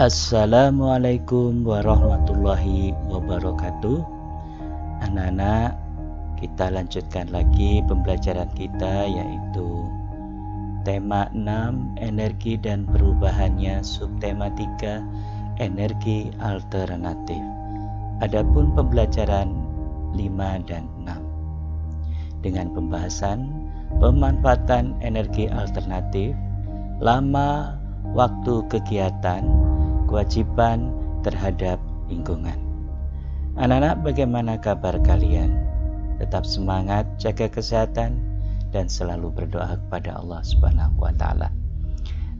Assalamualaikum warahmatullahi wabarakatuh. Anak-anak, kita lanjutkan lagi pembelajaran kita, yaitu tema 6 energi dan perubahannya, subtema 3 energi alternatif. Adapun pembelajaran 5 dan 6 dengan pembahasan pemanfaatan energi alternatif, lama waktu kegiatan, kewajiban terhadap lingkungan. Anak-anak, bagaimana kabar kalian? Tetap semangat, jaga kesehatan, dan selalu berdoa kepada Allah Subhanahu wa Ta'ala.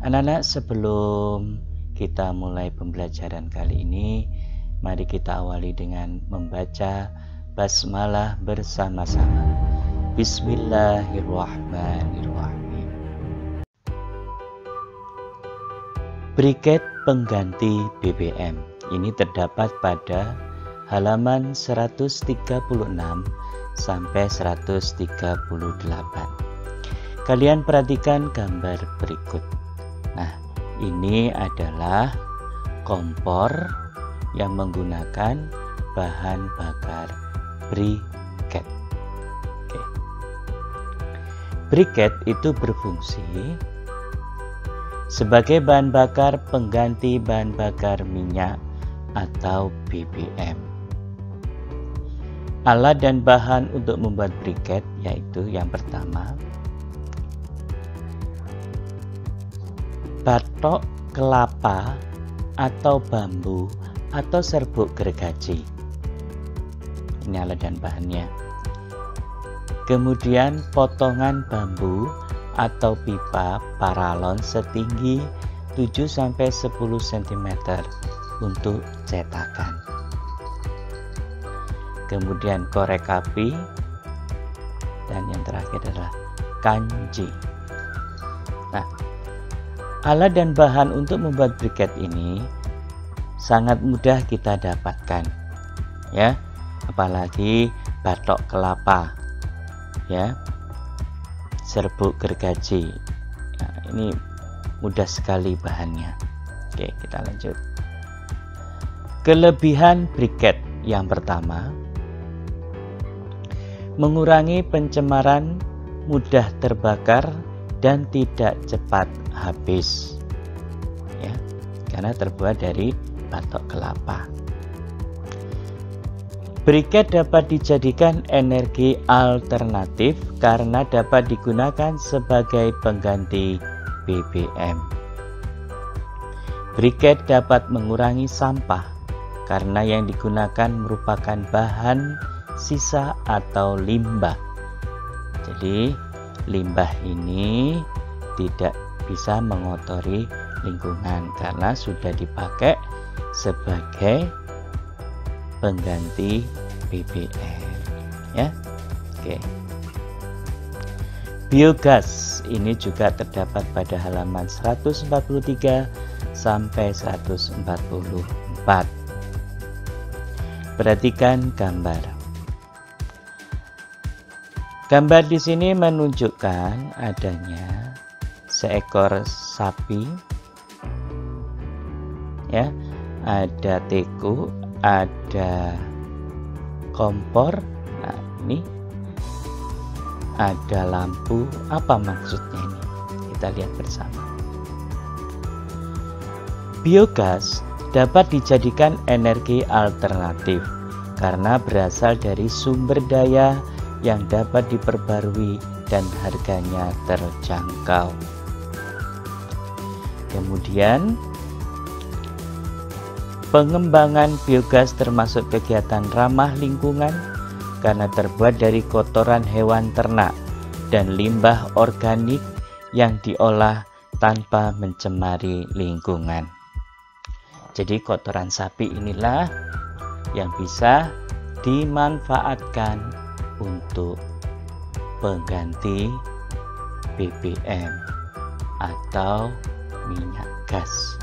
Anak-anak, sebelum kita mulai pembelajaran kali ini, mari kita awali dengan membaca basmalah bersama-sama. Bismillahirrahmanirrahim. Briket pengganti BBM ini terdapat pada halaman 136 sampai 138. Kalian perhatikan gambar berikut. Nah, ini adalah kompor yang menggunakan bahan bakar briket. Oke. Briket itu berfungsi sebagai bahan bakar pengganti bahan bakar minyak atau BBM. Alat dan bahan untuk membuat briket yaitu yang pertama, batok kelapa atau bambu atau serbuk gergaji. Ini alat dan bahannya. Kemudian potongan bambu atau pipa paralon setinggi 7-10 cm untuk cetakan. Kemudian korek api, dan yang terakhir adalah kanji. Nah, alat dan bahan untuk membuat briket ini sangat mudah kita dapatkan, ya, apalagi batok kelapa, ya, serbuk gergaji. Nah, ini mudah sekali bahannya. Oke, kita lanjut. Kelebihan briket yang pertama, mengurangi pencemaran, mudah terbakar, dan tidak cepat habis, ya, karena terbuat dari batok kelapa. Briket dapat dijadikan energi alternatif karena dapat digunakan sebagai pengganti BBM. Briket dapat mengurangi sampah karena yang digunakan merupakan bahan sisa atau limbah. Jadi limbah ini tidak bisa mengotori lingkungan karena sudah dipakai sebagai pengganti BBM, ya. Oke. Biogas ini juga terdapat pada halaman 143 sampai 144. Perhatikan gambar. Gambar di sini menunjukkan adanya seekor sapi, ya, ada teko, ada kompor. Nah, ini ada lampu. Apa maksudnya ini? Kita lihat bersama. Biogas dapat dijadikan energi alternatif karena berasal dari sumber daya yang dapat diperbarui dan harganya terjangkau. Kemudian pengembangan biogas termasuk kegiatan ramah lingkungan karena terbuat dari kotoran hewan ternak dan limbah organik yang diolah tanpa mencemari lingkungan. Jadi kotoran sapi inilah yang bisa dimanfaatkan untuk pengganti BBM atau minyak gas.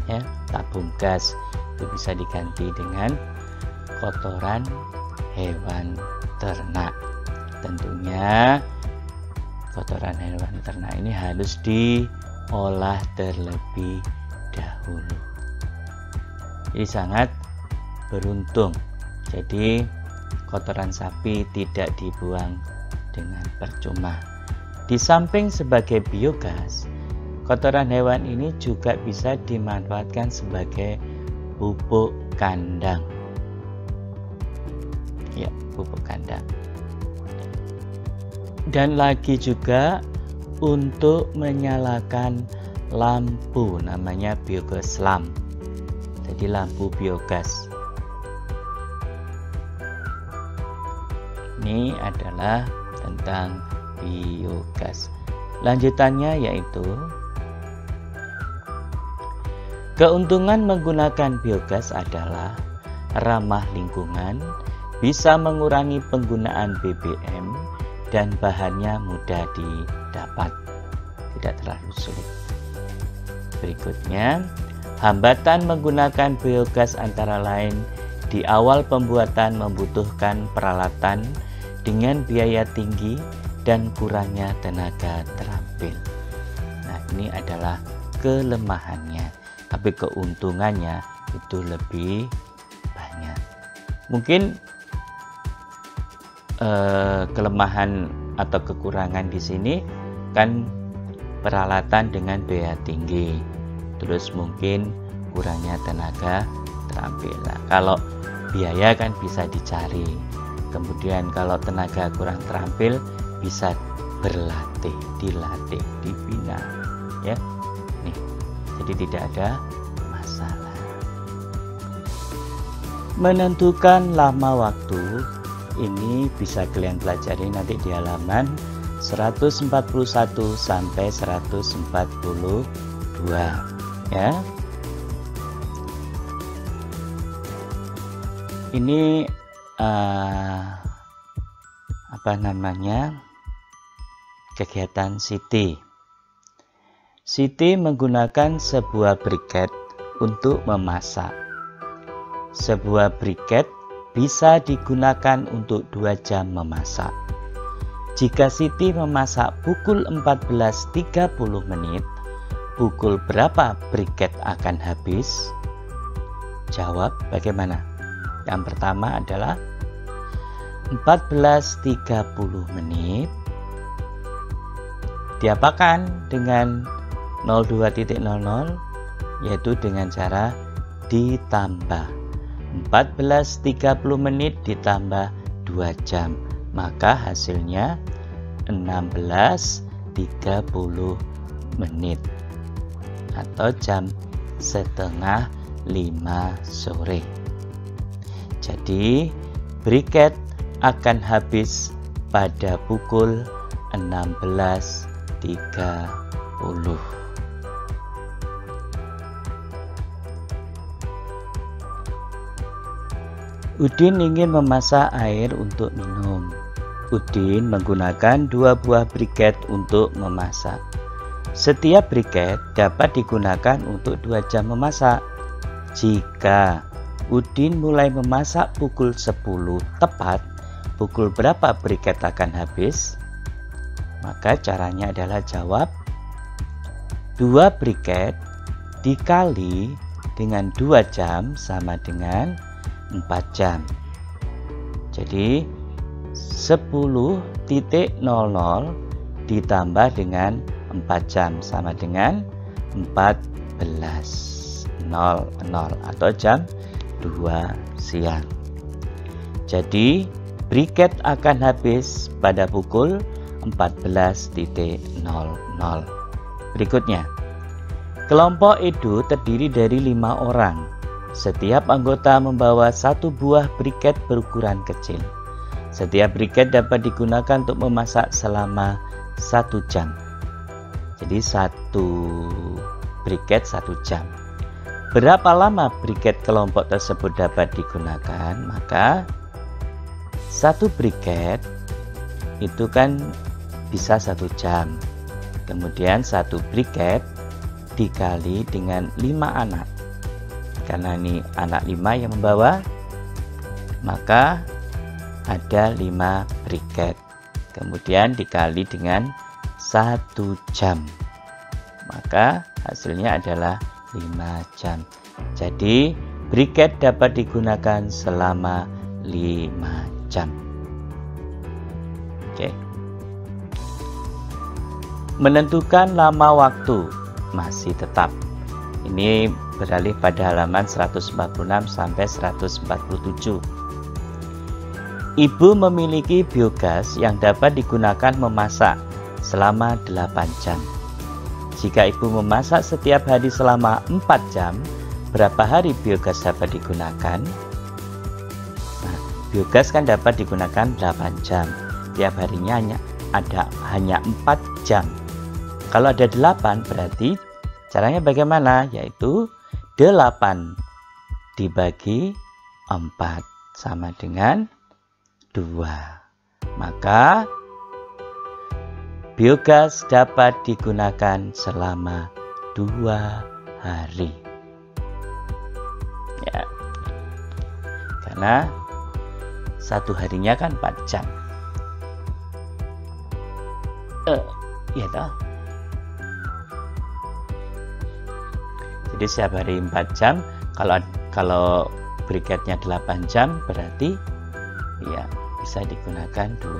Ya, tabung gas itu bisa diganti dengan kotoran hewan ternak. Tentunya kotoran hewan ternak ini harus diolah terlebih dahulu. Jadi sangat beruntung. Jadi kotoran sapi tidak dibuang dengan percuma. Di samping sebagai biogas, kotoran hewan ini juga bisa dimanfaatkan sebagai pupuk kandang. Ya, pupuk kandang. Dan lagi juga untuk menyalakan lampu, namanya biogas lamp. Jadi lampu biogas. Ini adalah tentang biogas. Lanjutannya yaitu keuntungan menggunakan biogas adalah ramah lingkungan, bisa mengurangi penggunaan BBM, dan bahannya mudah didapat, tidak terlalu sulit. Berikutnya, hambatan menggunakan biogas antara lain di awal pembuatan membutuhkan peralatan dengan biaya tinggi dan kurangnya tenaga terampil. Nah, ini adalah kelemahannya, tapi keuntungannya itu lebih banyak. Mungkin kelemahan atau kekurangan di sini kan peralatan dengan biaya tinggi, terus mungkin kurangnya tenaga terampil. Nah, kalau biaya kan bisa dicari, kemudian kalau tenaga kurang terampil bisa berlatih, dilatih, dibina, ya. Nih, jadi tidak ada masalah. Menentukan lama waktu ini bisa kalian pelajari nanti di halaman 141 sampai 142, ya. Ini apa namanya? Kegiatan Siti. Siti menggunakan sebuah briket untuk memasak. Sebuah briket bisa digunakan untuk 2 jam memasak. Jika Siti memasak pukul 14.30 menit, pukul berapa briket akan habis? Jawab bagaimana? Yang pertama adalah 14.30 menit diapakan dengan 02.00, yaitu dengan cara ditambah 14.30 menit ditambah 2 jam, maka hasilnya 16.30 menit atau jam setengah 5 sore. Jadi briket akan habis pada pukul 16.30. Udin ingin memasak air untuk minum. Udin menggunakan 2 buah briket untuk memasak. Setiap briket dapat digunakan untuk 2 jam memasak. Jika Udin mulai memasak pukul 10 tepat, pukul berapa briket akan habis? Maka caranya adalah jawab 2 briket dikali dengan 2 jam sama dengan 4 jam. Jadi 10.00 ditambah dengan 4 jam sama dengan 14.00 atau jam 2 siang. Jadi briket akan habis pada pukul 14.00. Berikutnya, kelompok Edo terdiri dari 5 orang. Setiap anggota membawa 1 buah briket berukuran kecil. Setiap briket dapat digunakan untuk memasak selama 1 jam. Jadi satu briket 1 jam. Berapa lama briket kelompok tersebut dapat digunakan? Maka satu briket itu kan bisa 1 jam. Kemudian satu briket dikali dengan 5 anak. Karena ini anak 5 yang membawa, maka ada 5 briket. Kemudian dikali dengan 1 jam. Maka hasilnya adalah 5 jam. Jadi briket dapat digunakan selama 5 jam. Oke. Menentukan lama waktu masih tetap. Ini beralih pada halaman 146 sampai 147. Ibu memiliki biogas yang dapat digunakan memasak selama 8 jam. Jika ibu memasak setiap hari selama 4 jam, berapa hari biogas dapat digunakan? Nah, biogas kan dapat digunakan 8 jam. Tiap harinya hanya 4 jam. Kalau ada 8 berarti caranya bagaimana? Yaitu 8 dibagi 4 sama dengan 2. Maka biogas dapat digunakan selama 2 hari. Ya. Karena satu harinya kan 4 jam. Iya toh. Jadi setiap hari 4 jam. Kalau briketnya 8 jam berarti ya bisa digunakan 2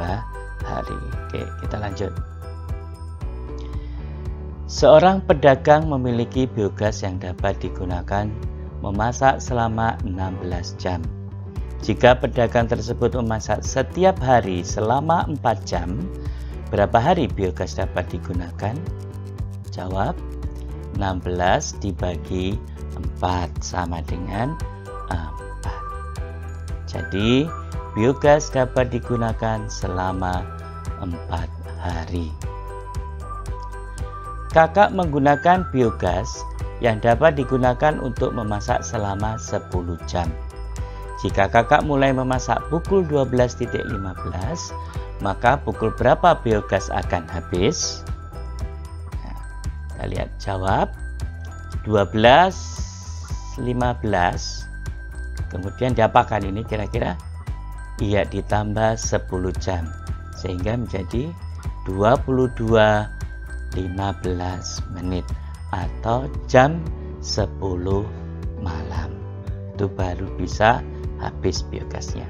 hari. Oke, kita lanjut. Seorang pedagang memiliki biogas yang dapat digunakan memasak selama 16 jam. Jika pedagang tersebut memasak setiap hari selama 4 jam, berapa hari biogas dapat digunakan? Jawab, 16 dibagi 4 sama dengan 4. Jadi, biogas dapat digunakan selama 4 hari. Kakak menggunakan biogas yang dapat digunakan untuk memasak selama 10 jam. Jika kakak mulai memasak pukul 12.15, maka pukul berapa biogas akan habis? Nah, kita lihat jawab. 12.15. Kemudian diapakan ini kira-kira? Iya, ditambah 10 jam. Sehingga menjadi 22.15 menit atau jam 10 malam. Itu baru bisa habis biogasnya.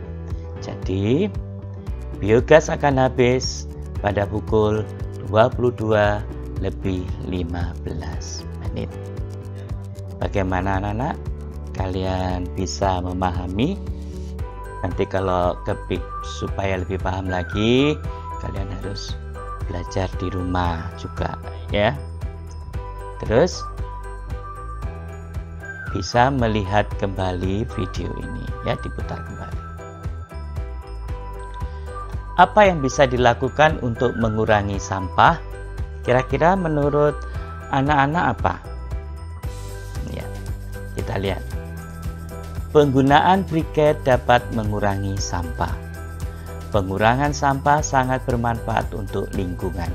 Jadi biogas akan habis pada pukul 22.15 menit. Bagaimana anak-anak? Kalian bisa memahami? Nanti kalau supaya lebih paham lagi, kalian harus belajar di rumah juga ya. Terus bisa melihat kembali video ini ya, diputar kembali. Apa yang bisa dilakukan untuk mengurangi sampah? Kira-kira menurut anak-anak apa? Ya, kita lihat. Penggunaan briket dapat mengurangi sampah. Pengurangan sampah sangat bermanfaat untuk lingkungan.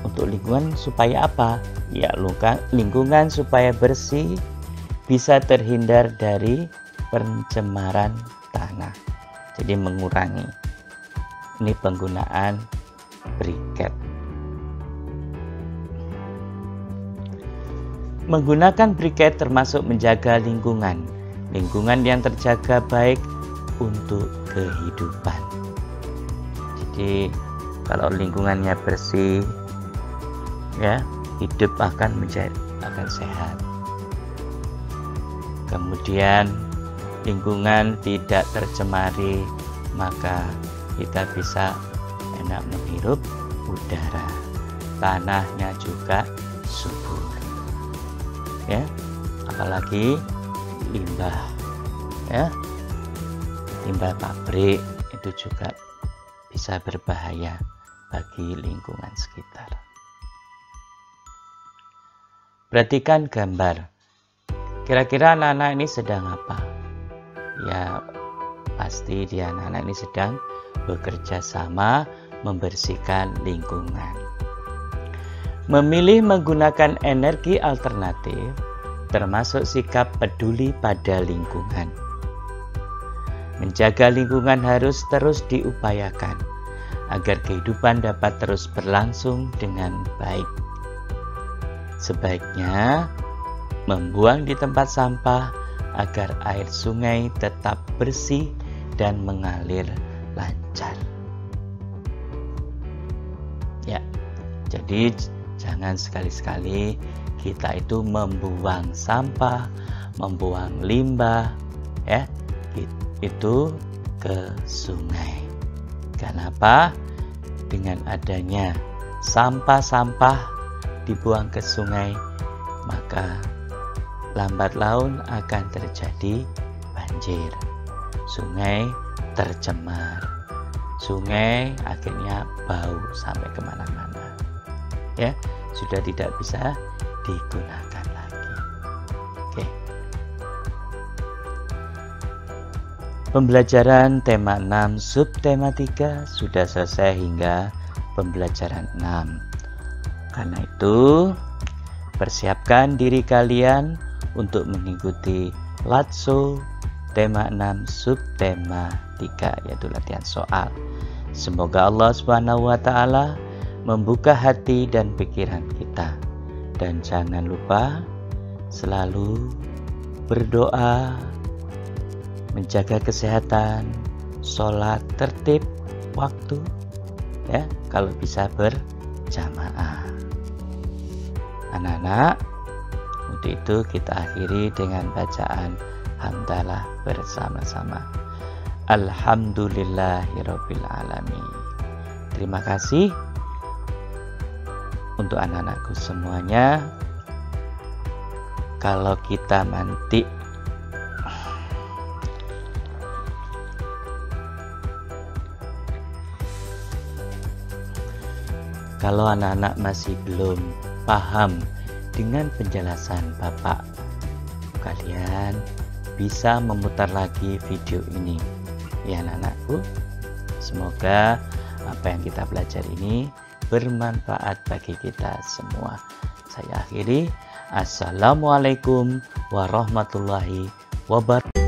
Untuk lingkungan supaya apa? Ya, lingkungan supaya bersih, bisa terhindar dari pencemaran tanah. Jadi mengurangi. Ini penggunaan briket. Menggunakan briket termasuk menjaga lingkungan. Lingkungan yang terjaga baik untuk kehidupan. Jadi kalau lingkungannya bersih, ya, hidup akan sehat. Kemudian lingkungan tidak tercemari, maka kita bisa enak menghirup udara. Tanahnya juga subur. Ya, apalagi limbah, ya, limbah pabrik itu juga bisa berbahaya bagi lingkungan sekitar. Perhatikan gambar. Kira-kira anak-anak ini sedang apa? Ya, pasti anak-anak ini sedang bekerja sama membersihkan lingkungan. Memilih menggunakan energi alternatif termasuk sikap peduli pada lingkungan. Menjaga lingkungan harus terus diupayakan agar kehidupan dapat terus berlangsung dengan baik. Sebaiknya membuang di tempat sampah agar air sungai tetap bersih dan mengalir lancar. Ya, jadi jangan sekali-sekali kita itu membuang sampah, membuang limbah, ya, itu ke sungai. Kenapa? Dengan adanya sampah-sampah dibuang ke sungai, maka lambat laun akan terjadi banjir. Sungai tercemar. Sungai akhirnya bau sampai kemana-mana. Ya, sudah tidak bisa digunakan lagi. Oke. Pembelajaran tema 6 subtema 3 sudah selesai hingga pembelajaran 6. Karena itu, persiapkan diri kalian untuk mengikuti LATSO tema 6 subtema 3, yaitu latihan soal. Semoga Allah SWT membuka hati dan pikiran kita. Dan jangan lupa selalu berdoa, menjaga kesehatan, sholat tertib waktu, ya, kalau bisa berjamaah. Anak-anak, untuk itu kita akhiri dengan bacaan hamdalah bersama-sama. Alhamdulillahirabbil alamin. Terima kasih untuk anak-anakku semuanya. Kalau kita nanti kalau anak-anak masih belum paham dengan penjelasan Bapak, kalian bisa memutar lagi video ini. Ya anak-anakku, semoga apa yang kita belajar ini bermanfaat bagi kita semua. Saya akhiri. Assalamualaikum warahmatullahi wabarakatuh.